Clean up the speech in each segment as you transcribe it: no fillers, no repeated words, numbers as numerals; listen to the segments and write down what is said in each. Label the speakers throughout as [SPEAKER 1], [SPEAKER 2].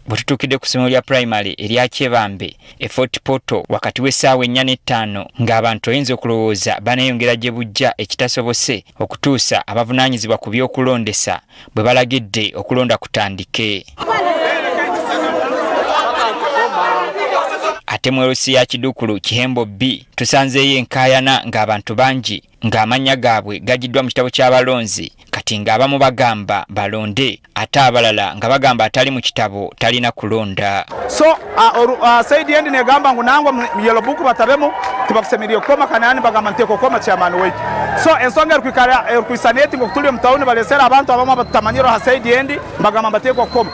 [SPEAKER 1] Bututukide ku ssomero lya primary erya Kyebambe e Fort Portal wakati w'essaawa 4:05 ng'abantu oyinza okulowooza banayongera gye bujja ekitasobose okutuusa abavunaanyizibwa ku by'okulondesa bwe balagidde okulonda kutandike. Ate mu Erosi ya Kidukulu Kihembo B tusanzeeyo enkaayana ng'abantu bangi ng'amannya gaabwe gagiddwa mu kitabo ky'abalonzi kati ng'abamu bagamba balonde ate abalala nga bagamba atali mu kitabo talina kulonda.
[SPEAKER 2] So Saidi Endi negamba ngu nangwa mu yellow book batabemu tibakusemeriyo koma kanani bagamba nteko koma chairman wetu. So ensonga erukwisaneti ngo tuli mu town balesera abantu abamu batamanyiro ha Saidi Endi bagamba bateko koma.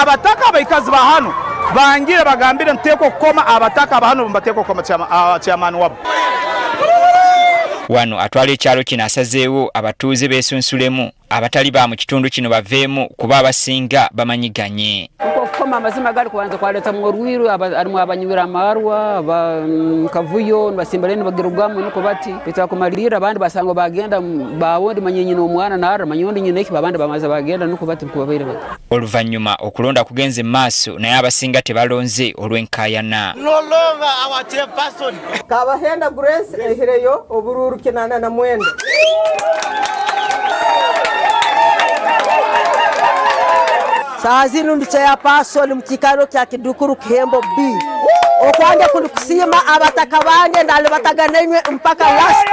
[SPEAKER 2] Abataka abaikazi ba hano bangire bagambire nteko koma abataka abahano mbateko koma chairman wabo.
[SPEAKER 1] Wano atwala ekyalo kino asazeewo abatuuze beesunsulemu abatali ba mu kitundu kino baveemu kuba abasinga bamanyiganye.
[SPEAKER 3] Koma amazima gali kubanza kwaleta mu Rwiru arimu abanywira amarwa kavuyo basimbaleni bagirugwamu nuko bati bitakumalira abandi basanga bagenda bawondi manyenyi n'omwana nara manyondi nyine iki babandi bamaze bagenda nuko bati kubabaire bati.
[SPEAKER 1] Oluvanyuma okulonda kugenze maaso naye abasinga tebalonze olw'enkaayana.
[SPEAKER 4] No longer our chairperson.
[SPEAKER 5] Kabahenda Grace ehireyo obururu kinana na mwende. Sazi nundi chairperson mukikaro kya Kidukulu Kihembo B. Okwanja kulikusima abataka bange ndale bataganenwe mpaka last.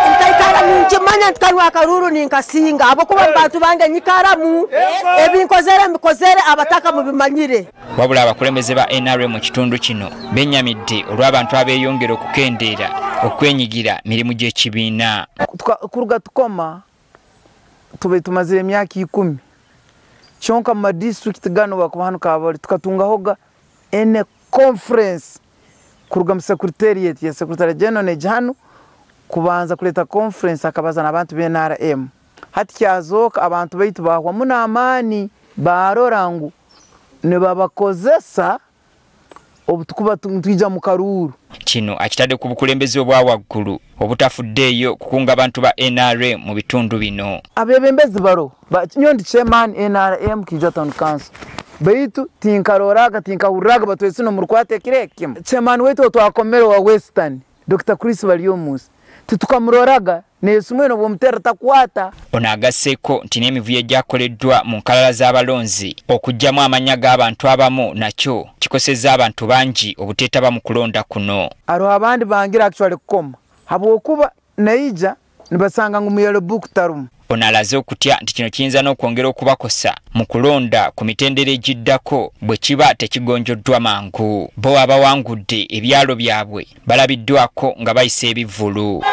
[SPEAKER 5] Ntaikara ninchimanya nkanwa karuru ninkasinga abo kuba bantu bange nyikaramu ebinkozere abataka mu bimanyire.
[SPEAKER 1] Wabula abakulembeze ba NRM mu kitundu kino benyamidde olw'abantu abeyongera okukendeera okwenyigira mirimu gy'ekibiina.
[SPEAKER 6] Kuruga tukoma tube tumazire emyaka 10 chonka mu district gano bakubahano kabali tukatungahoga ene conference kuruga mu secretariat ya secretary general ne jano kubanza kuleta conference akabaza nabantu be NRM hati kyazoka abantu baitu bahwa muna amani barorangu ne babakozesa obutukuba tujja mu karuru
[SPEAKER 1] kino akitadde ku bukulembeze obwa waggulu obutafuddeeyo kukunga abantu ba NRM mu bitundu bino.
[SPEAKER 6] Abebembezi baro nyondi chairman NRM Kija Town Council baitu tinkaroraga tinkahuraga batwesino mu rukwate kireke chairman wetu twakomera wa Western Dr. Chris Valiomus tukamuroraga nesumweno bomutera takwata.
[SPEAKER 1] Onagaseko nti n'emivuyo gyakoleddwa mu nkalala z'abalonzi okujjamu amanya g'abantu abamu nakyo kikosezza abantu bangi obuteetaba mu kulonda kuno.
[SPEAKER 6] Aro abandi bangira actually koma habwokuba naija nibasanga ngu mu yellow book tarum.
[SPEAKER 1] Onalaze okutya nti kino kiyinza n'okwongera okubakosa mu kulonda ku mitendera egiddako bwe kiba tekigonjoddwa mangu. Bo abawangudde ebyalo byabwe balabiddwako nga bayisa ebivvulu.